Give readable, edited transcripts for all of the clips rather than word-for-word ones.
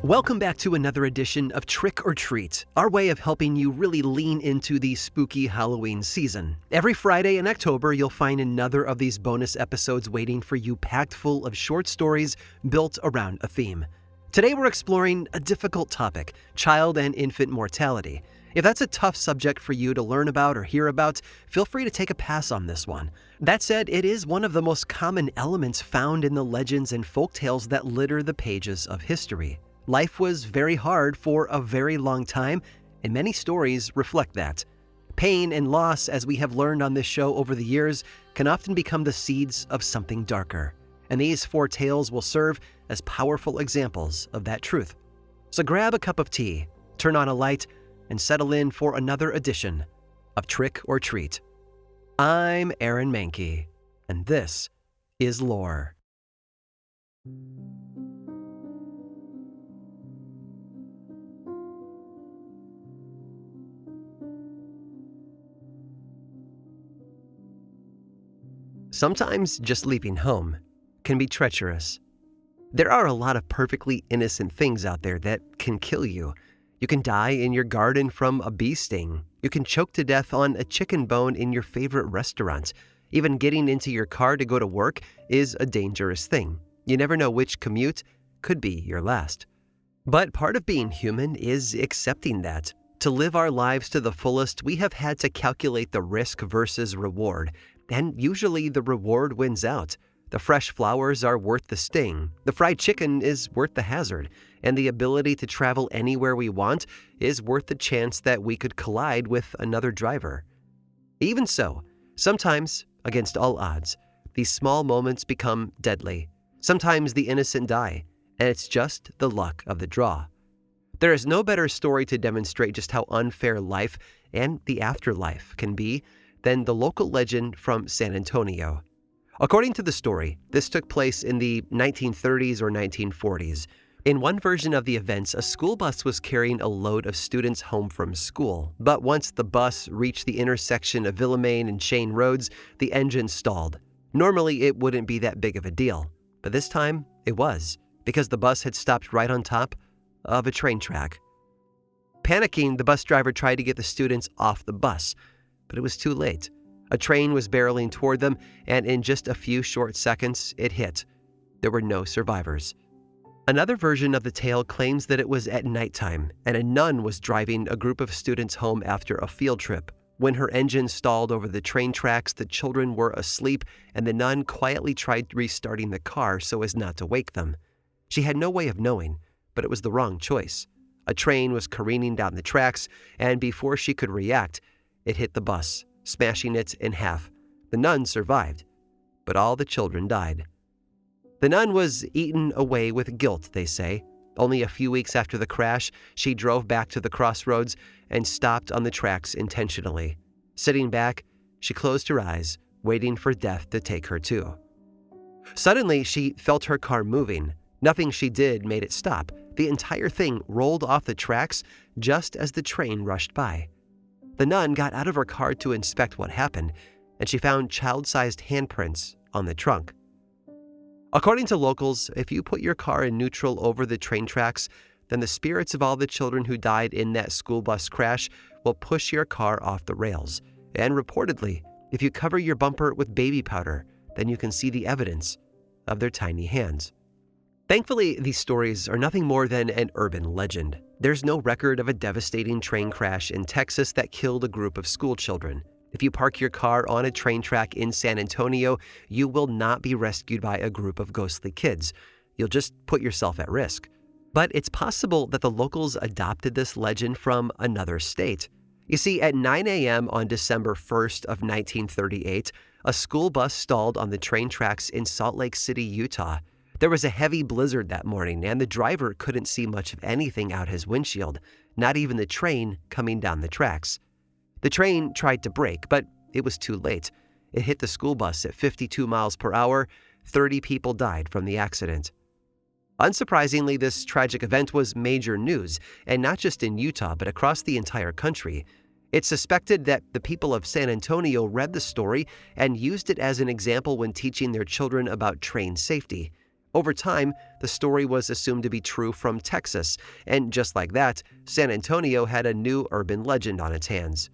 Welcome back to another edition of Trick or Treat, our way of helping you really lean into the spooky Halloween season. Every Friday in October, you'll find another of these bonus episodes waiting for you, packed full of short stories built around a theme. Today we're exploring a difficult topic, child and infant mortality. If that's a tough subject for you to learn about or hear about, feel free to take a pass on this one. That said, it is one of the most common elements found in the legends and folktales that litter the pages of history. Life was very hard for a very long time, and many stories reflect that. Pain and loss, as we have learned on this show over the years, can often become the seeds of something darker. And these four tales will serve as powerful examples of that truth. So grab a cup of tea, turn on a light, and settle in for another edition of Trick or Treat. I'm Aaron Mahnke, and this is Lore. Sometimes just leaving home can be treacherous. There are a lot of perfectly innocent things out there that can kill you. You can die in your garden from a bee sting. You can choke to death on a chicken bone in your favorite restaurant. Even getting into your car to go to work is a dangerous thing. You never know which commute could be your last. But part of being human is accepting that. To live our lives to the fullest, we have had to calculate the risk versus reward. And usually the reward wins out. The fresh flowers are worth the sting, the fried chicken is worth the hazard, and the ability to travel anywhere we want is worth the chance that we could collide with another driver. Even so, sometimes, against all odds, these small moments become deadly. Sometimes the innocent die, and it's just the luck of the draw. There is no better story to demonstrate just how unfair life and the afterlife can be than the local legend from San Antonio. According to the story, this took place in the 1930s or 1940s. In one version of the events, a school bus was carrying a load of students home from school, but once the bus reached the intersection of Villamane and Shane Roads, the engine stalled. Normally, it wouldn't be that big of a deal, but this time it was, because the bus had stopped right on top of a train track. Panicking, the bus driver tried to get the students off the bus, but it was too late. A train was barreling toward them, and in just a few short seconds, it hit. There were no survivors. Another version of the tale claims that it was at nighttime, and a nun was driving a group of students home after a field trip. When her engine stalled over the train tracks, the children were asleep, and the nun quietly tried restarting the car so as not to wake them. She had no way of knowing, but it was the wrong choice. A train was careening down the tracks, and before she could react, it hit the bus, smashing it in half. The nun survived, but all the children died. The nun was eaten away with guilt, they say. Only a few weeks after the crash, she drove back to the crossroads and stopped on the tracks intentionally. Sitting back, she closed her eyes, waiting for death to take her too. Suddenly, she felt her car moving. Nothing she did made it stop. The entire thing rolled off the tracks just as the train rushed by. The nun got out of her car to inspect what happened, and she found child-sized handprints on the trunk. According to locals, if you put your car in neutral over the train tracks, then the spirits of all the children who died in that school bus crash will push your car off the rails. And reportedly, if you cover your bumper with baby powder, then you can see the evidence of their tiny hands. Thankfully, these stories are nothing more than an urban legend. There's no record of a devastating train crash in Texas that killed a group of school children. If you park your car on a train track in San Antonio, you will not be rescued by a group of ghostly kids. You'll just put yourself at risk. But it's possible that the locals adopted this legend from another state. You see, at 9 a.m. on December 1st of 1938, a school bus stalled on the train tracks in Salt Lake City, Utah. There was a heavy blizzard that morning, and the driver couldn't see much of anything out his windshield, not even the train coming down the tracks. The train tried to brake, but it was too late. It hit the school bus at 52 miles per hour. 30 people died from the accident. Unsurprisingly, this tragic event was major news, and not just in Utah, but across the entire country. It's suspected that the people of San Antonio read the story and used it as an example when teaching their children about train safety. Over time, the story was assumed to be true from Texas, and just like that, San Antonio had a new urban legend on its hands.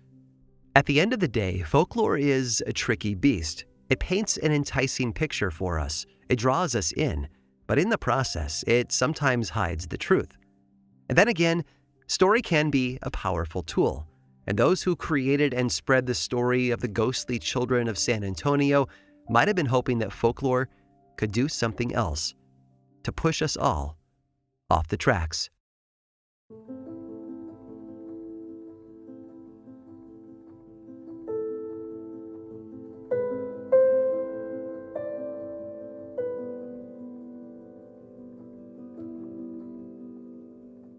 At the end of the day, folklore is a tricky beast. It paints an enticing picture for us. It draws us in, but in the process, it sometimes hides the truth. And then again, story can be a powerful tool, and those who created and spread the story of the ghostly children of San Antonio might have been hoping that folklore could do something else to push us all off the tracks.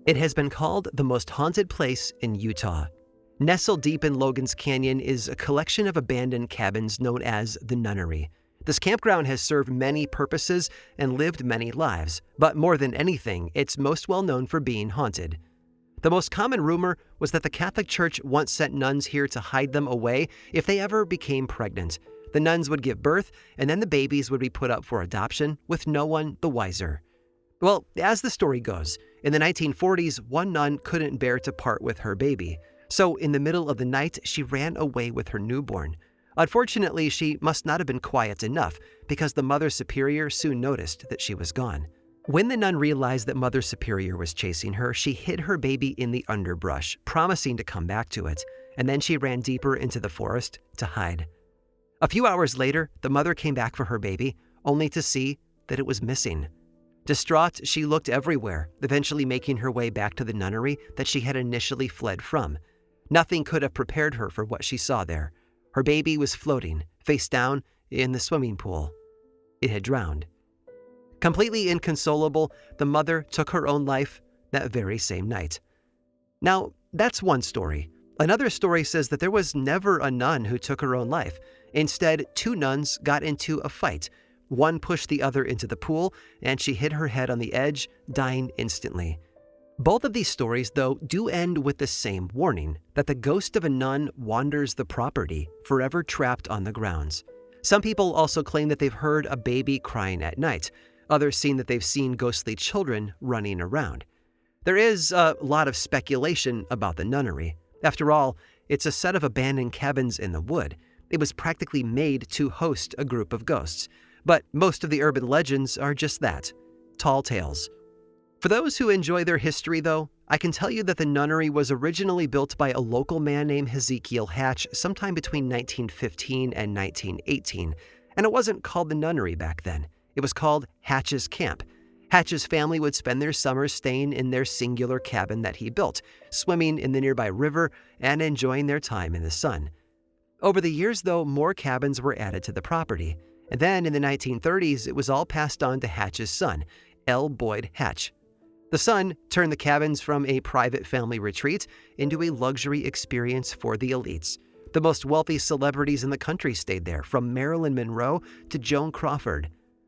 It has been called the most haunted place in Utah. Nestled deep in Logan's Canyon is a collection of abandoned cabins known as the Nunnery. This campground has served many purposes and lived many lives, but more than anything, it's most well known for being haunted. The most common rumor was that the Catholic Church once sent nuns here to hide them away if they ever became pregnant. The nuns would give birth, and then the babies would be put up for adoption, with no one the wiser. Well, as the story goes, in the 1940s, one nun couldn't bear to part with her baby. So in the middle of the night, she ran away with her newborn. Unfortunately, she must not have been quiet enough, because the Mother Superior soon noticed that she was gone. When the nun realized that Mother Superior was chasing her, she hid her baby in the underbrush, promising to come back to it, and then she ran deeper into the forest to hide. A few hours later, the mother came back for her baby, only to see that it was missing. Distraught, she looked everywhere, eventually making her way back to the nunnery that she had initially fled from. Nothing could have prepared her for what she saw there. Her baby was floating, face down, in the swimming pool. It had drowned. Completely inconsolable, the mother took her own life that very same night. Now, that's one story. Another story says that there was never a nun who took her own life. Instead, two nuns got into a fight. One pushed the other into the pool, and she hit her head on the edge, dying instantly. Both of these stories, though, do end with the same warning, that the ghost of a nun wanders the property, forever trapped on the grounds. Some people also claim that they've heard a baby crying at night. Others seem that they've seen ghostly children running around. There is a lot of speculation about the nunnery. After all, it's a set of abandoned cabins in the wood. It was practically made to host a group of ghosts. But most of the urban legends are just that, tall tales. For those who enjoy their history, though, I can tell you that the nunnery was originally built by a local man named Hezekiah Hatch sometime between 1915 and 1918, and it wasn't called the nunnery back then. It was called Hatch's Camp. Hatch's family would spend their summers staying in their singular cabin that he built, swimming in the nearby river and enjoying their time in the sun. Over the years, though, more cabins were added to the property. And then in the 1930s, it was all passed on to Hatch's son, L. Boyd Hatch. The son turned the cabins from a private family retreat into a luxury experience for the elites. The most wealthy celebrities in the country stayed there, from Marilyn Monroe to Joan Crawford.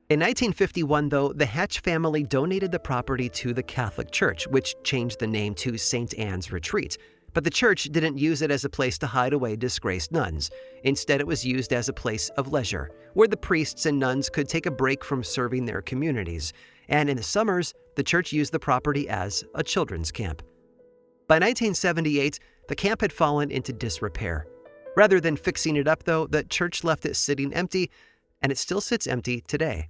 In 1951, though, the Hatch family donated the property to the Catholic Church, which changed the name to St. Anne's Retreat. But the church didn't use it as a place to hide away disgraced nuns. Instead, it was used as a place of leisure, where the priests and nuns could take a break from serving their communities. And in the summers, the church used the property as a children's camp. By 1978, the camp had fallen into disrepair. Rather than fixing it up, though, the church left it sitting empty, and it still sits empty today.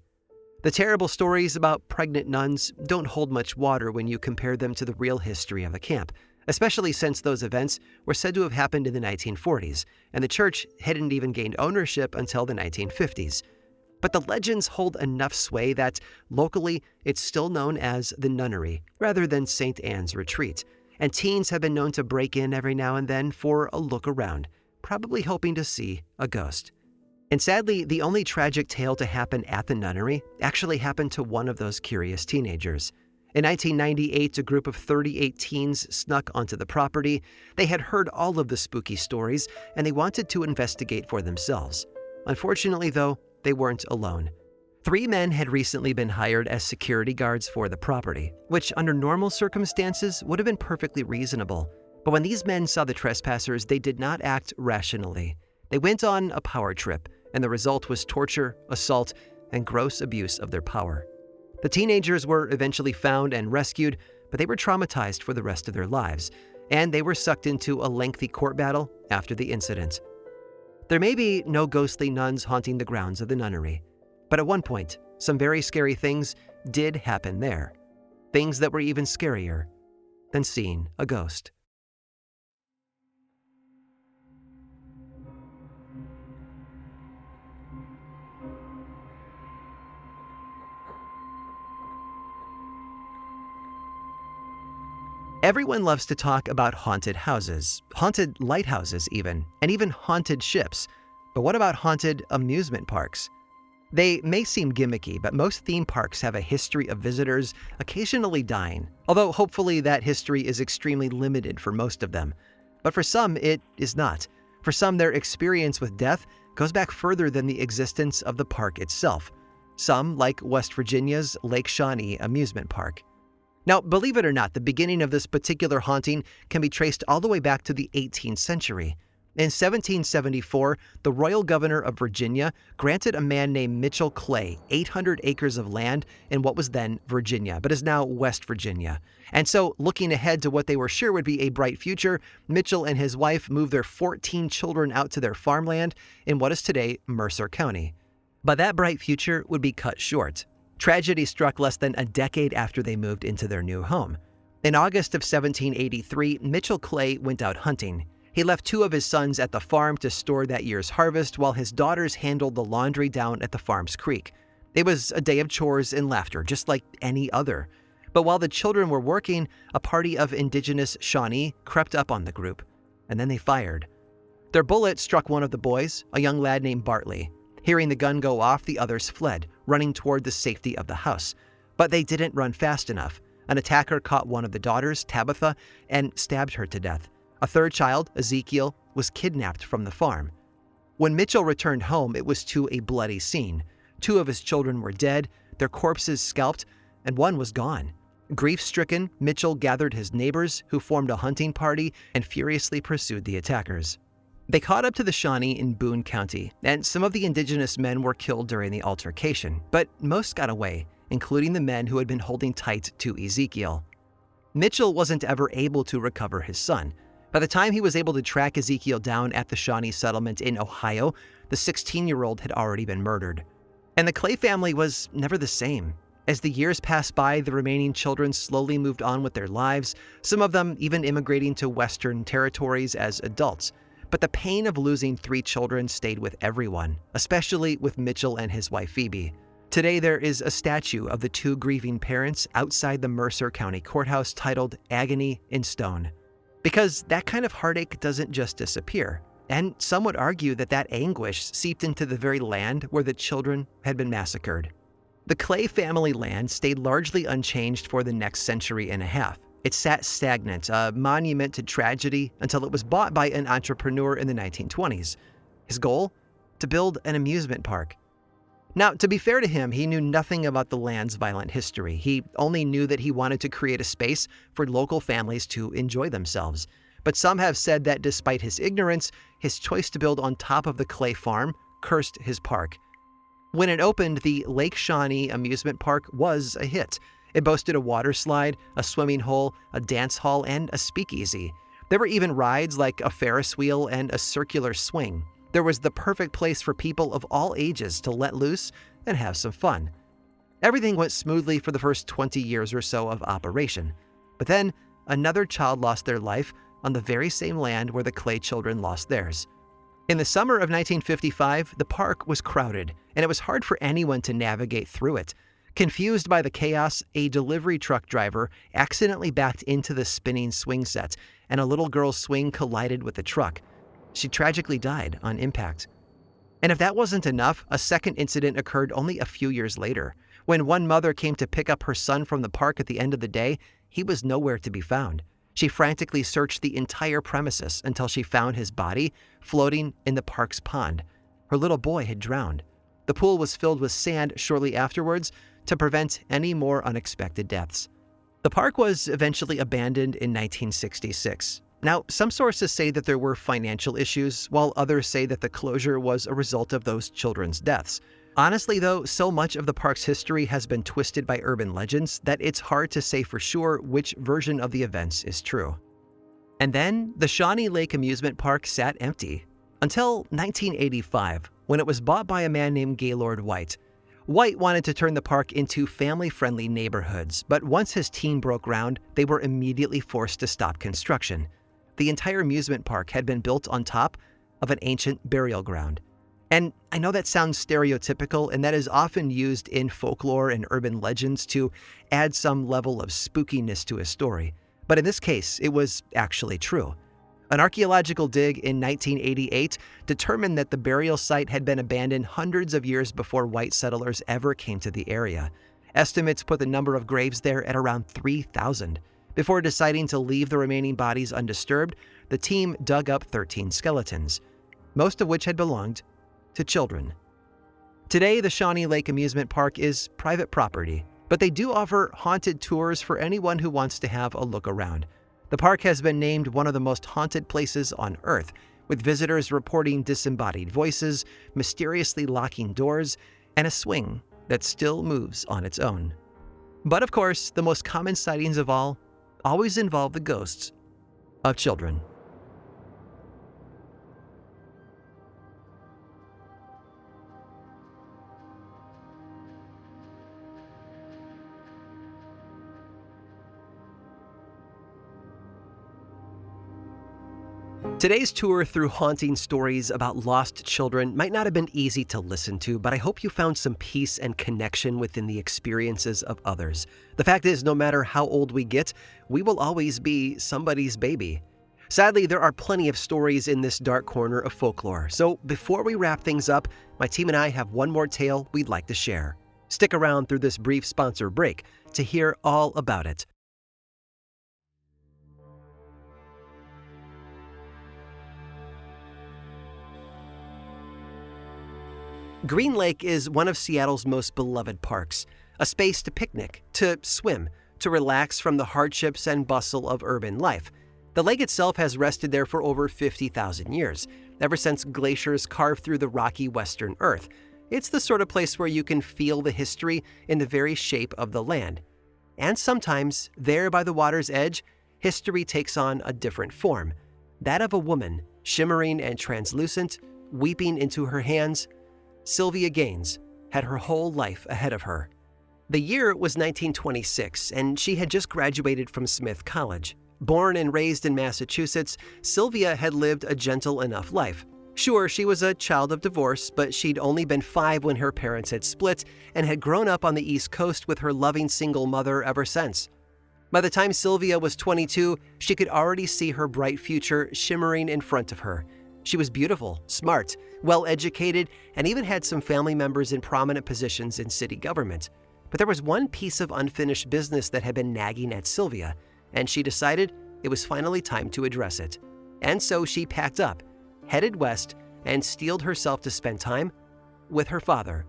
The terrible stories about pregnant nuns don't hold much water when you compare them to the real history of the camp, especially since those events were said to have happened in the 1940s, and the church hadn't even gained ownership until the 1950s. But the legends hold enough sway that, locally, it's still known as the Nunnery, rather than St. Anne's Retreat, and teens have been known to break in every now and then for a look around, probably hoping to see a ghost. And sadly, the only tragic tale to happen at the Nunnery actually happened to one of those curious teenagers. In 1998, a group of 38 teens snuck onto the property. They had heard all of the spooky stories, and they wanted to investigate for themselves. Unfortunately, though, they weren't alone. 3 men had recently been hired as security guards for the property, which under normal circumstances would have been perfectly reasonable. But when these men saw the trespassers, they did not act rationally. They went on a power trip, and the result was torture, assault, and gross abuse of their power. The teenagers were eventually found and rescued, but they were traumatized for the rest of their lives, and they were sucked into a lengthy court battle after the incident. There may be no ghostly nuns haunting the grounds of the nunnery, but at one point, some very scary things did happen there. Things that were even scarier than seeing a ghost. Everyone loves to talk about haunted houses, haunted lighthouses even, and even haunted ships. But what about haunted amusement parks? They may seem gimmicky, but most theme parks have a history of visitors occasionally dying, although hopefully that history is extremely limited for most of them. But for some, it is not. For some, their experience with death goes back further than the existence of the park itself. Some, like West Virginia's Lake Shawnee Amusement Park. Now, believe it or not, the beginning of this particular haunting can be traced all the way back to the 18th century. In 1774, the royal governor of Virginia granted a man named Mitchell Clay 800 acres of land in what was then Virginia, but is now West Virginia. And so, looking ahead to what they were sure would be a bright future, Mitchell and his wife moved their 14 children out to their farmland in what is today Mercer County. But that bright future would be cut short. Tragedy struck less than a decade after they moved into their new home. In August of 1783, Mitchell Clay went out hunting. He left 2 of his sons at the farm to store that year's harvest while his daughters handled the laundry down at the farm's creek. It was a day of chores and laughter, just like any other. But while the children were working, a party of indigenous Shawnee crept up on the group, and then they fired. Their bullet struck one of the boys, a young lad named Bartley. Hearing the gun go off, the others fled, running toward the safety of the house. But they didn't run fast enough. An attacker caught one of the daughters, Tabitha, and stabbed her to death. A third child, Ezekiel, was kidnapped from the farm. When Mitchell returned home, it was to a bloody scene. 2 of his children were dead, their corpses scalped, and one was gone. Grief-stricken, Mitchell gathered his neighbors, who formed a hunting party and furiously pursued the attackers. They caught up to the Shawnee in Boone County, and some of the indigenous men were killed during the altercation, but most got away, including the men who had been holding tight to Ezekiel. Mitchell wasn't ever able to recover his son. By the time he was able to track Ezekiel down at the Shawnee settlement in Ohio, the 16-year-old had already been murdered. And the Clay family was never the same. As the years passed by, the remaining children slowly moved on with their lives, some of them even immigrating to Western territories as adults. But the pain of losing 3 children stayed with everyone, especially with Mitchell and his wife Phoebe. Today there is a statue of the 2 grieving parents outside the Mercer County Courthouse titled Agony in Stone. Because that kind of heartache doesn't just disappear, and some would argue that that anguish seeped into the very land where the children had been massacred. The Clay family land stayed largely unchanged for the next century and a half. It sat stagnant, a monument to tragedy, until it was bought by an entrepreneur in the 1920s. His goal? To build an amusement park. Now, to be fair to him, he knew nothing about the land's violent history. He only knew that he wanted to create a space for local families to enjoy themselves. But some have said that despite his ignorance, his choice to build on top of the Clay farm cursed his park. When it opened, the Lake Shawnee Amusement Park was a hit. It boasted a water slide, a swimming hole, a dance hall, and a speakeasy. There were even rides like a Ferris wheel and a circular swing. There was the perfect place for people of all ages to let loose and have some fun. Everything went smoothly for the first 20 years or so of operation. But then, another child lost their life on the very same land where the Clay children lost theirs. In the summer of 1955, the park was crowded, and it was hard for anyone to navigate through it. Confused by the chaos, a delivery truck driver accidentally backed into the spinning swing set, and a little girl's swing collided with the truck. She tragically died on impact. And if that wasn't enough, a second incident occurred only a few years later. When one mother came to pick up her son from the park at the end of the day, he was nowhere to be found. She frantically searched the entire premises until she found his body floating in the park's pond. Her little boy had drowned. The pool was filled with sand shortly afterwards to prevent any more unexpected deaths. The park was eventually abandoned in 1966. Now, some sources say that there were financial issues, while others say that the closure was a result of those children's deaths. Honestly, though, so much of the park's history has been twisted by urban legends that it's hard to say for sure which version of the events is true. And then, the Shawnee Lake Amusement Park sat empty until 1985, when it was bought by a man named Gaylord White. White wanted to turn the park into family-friendly neighborhoods, but once his team broke ground, they were immediately forced to stop construction. The entire amusement park had been built on top of an ancient burial ground. And I know that sounds stereotypical, and that is often used in folklore and urban legends to add some level of spookiness to a story. But in this case, it was actually true. An archaeological dig in 1988 determined that the burial site had been abandoned hundreds of years before white settlers ever came to the area. Estimates put the number of graves there at around 3,000. Before deciding to leave the remaining bodies undisturbed, the team dug up 13 skeletons, most of which had belonged to children. Today, the Shawnee Lake Amusement Park is private property, but they do offer haunted tours for anyone who wants to have a look around. The park has been named one of the most haunted places on Earth, with visitors reporting disembodied voices, mysteriously locking doors, and a swing that still moves on its own. But of course, the most common sightings of all always involve the ghosts of children. Today's tour through haunting stories about lost children might not have been easy to listen to, but I hope you found some peace and connection within the experiences of others. The fact is, no matter how old we get, we will always be somebody's baby. Sadly, there are plenty of stories in this dark corner of folklore, so before we wrap things up, my team and I have one more tale we'd like to share. Stick around through this brief sponsor break to hear all about it. Green Lake is one of Seattle's most beloved parks, a space to picnic, to swim, to relax from the hardships and bustle of urban life. The lake itself has rested there for over 50,000 years, ever since glaciers carved through the rocky western earth. It's the sort of place where you can feel the history in the very shape of the land. And sometimes, there by the water's edge, history takes on a different form, that of a woman, shimmering and translucent, weeping into her hands. Sylvia Gaines had her whole life ahead of her. The year was 1926, and she had just graduated from Smith College. Born and raised in Massachusetts, Sylvia had lived a gentle enough life. Sure, she was a child of divorce, but she'd only been 5 when her parents had split and had grown up on the East Coast with her loving single mother ever since. By the time Sylvia was 22, she could already see her bright future shimmering in front of her. She was beautiful, smart, well-educated, and even had some family members in prominent positions in city government. But there was one piece of unfinished business that had been nagging at Sylvia, and she decided it was finally time to address it. And so she packed up, headed west, and steeled herself to spend time with her father.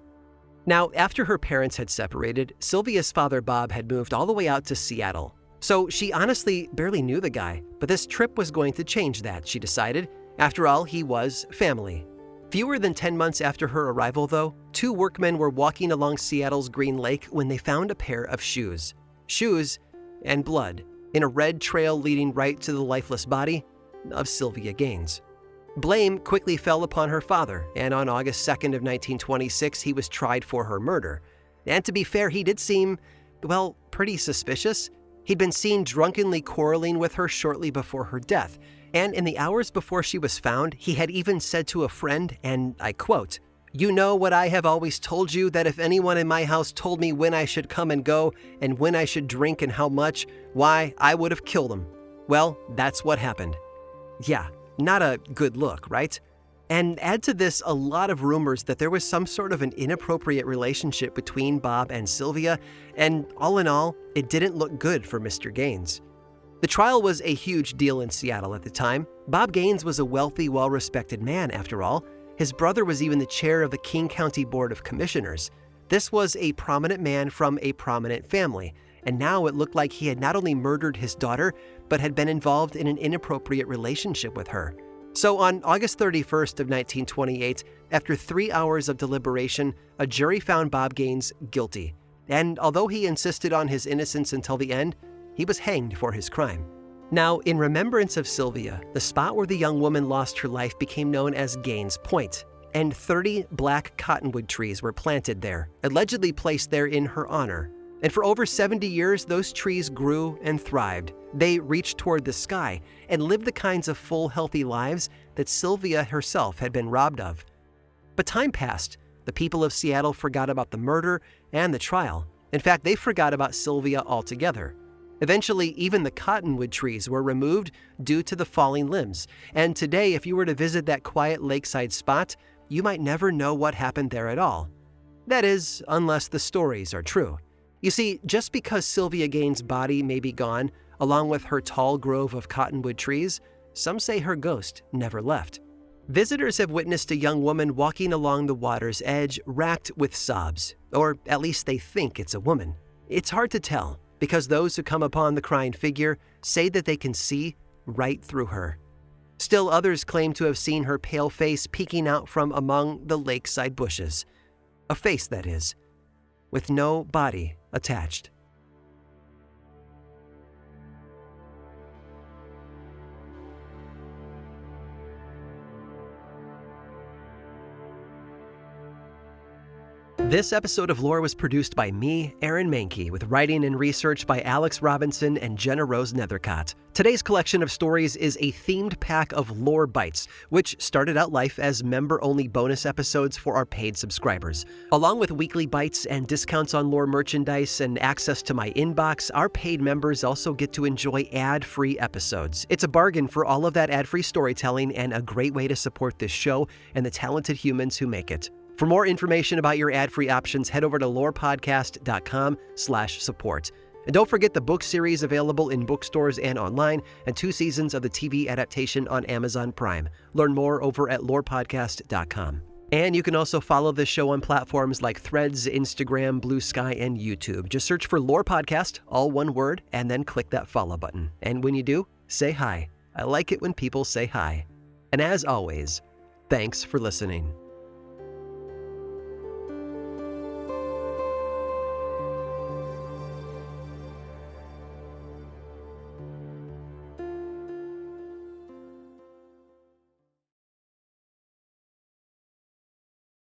Now, after her parents had separated, Sylvia's father Bob had moved all the way out to Seattle. So she honestly barely knew the guy, but this trip was going to change that, she decided. After all, he was family. Fewer than 10 months after her arrival, though, 2 workmen were walking along Seattle's Green Lake when they found a pair of shoes. Shoes and blood in a red trail leading right to the lifeless body of Sylvia Gaines. Blame quickly fell upon her father, and on August 2nd of 1926, he was tried for her murder. And to be fair, he did seem, well, pretty suspicious. He'd been seen drunkenly quarreling with her shortly before her death, and in the hours before she was found, he had even said to a friend, and I quote, "You know what I have always told you, that if anyone in my house told me when I should come and go, and when I should drink and how much, why, I would have killed him." Well, that's what happened. Yeah, not a good look, right? And add to this a lot of rumors that there was some sort of an inappropriate relationship between Bob and Sylvia, and all in all, it didn't look good for Mr. Gaines. The trial was a huge deal in Seattle at the time. Bob Gaines was a wealthy, well-respected man, after all. His brother was even the chair of the King County Board of Commissioners. This was a prominent man from a prominent family, and now it looked like he had not only murdered his daughter, but had been involved in an inappropriate relationship with her. So on August 31st of 1928, after 3 hours of deliberation, a jury found Bob Gaines guilty. And although he insisted on his innocence until the end, he was hanged for his crime. Now, in remembrance of Sylvia, the spot where the young woman lost her life became known as Gaines Point, and 30 black cottonwood trees were planted there, allegedly placed there in her honor. And for over 70 years, those trees grew and thrived. They reached toward the sky and lived the kinds of full, healthy lives that Sylvia herself had been robbed of. But time passed. The people of Seattle forgot about the murder and the trial. In fact, they forgot about Sylvia altogether. Eventually, even the cottonwood trees were removed due to the falling limbs. And today, if you were to visit that quiet lakeside spot, you might never know what happened there at all. That is, unless the stories are true. You see, just because Sylvia Gaines' body may be gone, along with her tall grove of cottonwood trees, some say her ghost never left. Visitors have witnessed a young woman walking along the water's edge, racked with sobs, or at least they think it's a woman. It's hard to tell, because those who come upon the crying figure say that they can see right through her. Still others claim to have seen her pale face peeking out from among the lakeside bushes. A face, that is, with no body attached. This episode of Lore was produced by me, Aaron Mahnke, with writing and research by Alex Robinson and GennaRose Nethercott. Today's collection of stories is a themed pack of Lore Bites, which started out life as member-only bonus episodes for our paid subscribers. Along with weekly bites and discounts on Lore merchandise and access to my inbox, our paid members also get to enjoy ad-free episodes. It's a bargain for all of that ad-free storytelling and a great way to support this show and the talented humans who make it. For more information about your ad-free options, head over to lorepodcast.com/support. And don't forget the book series available in bookstores and online, and 2 seasons of the TV adaptation on Amazon Prime. Learn more over at lorepodcast.com. And you can also follow this show on platforms like Threads, Instagram, Blue Sky, and YouTube. Just search for Lore Podcast, all one word, and then click that follow button. And when you do, say hi. I like it when people say hi. And as always, thanks for listening.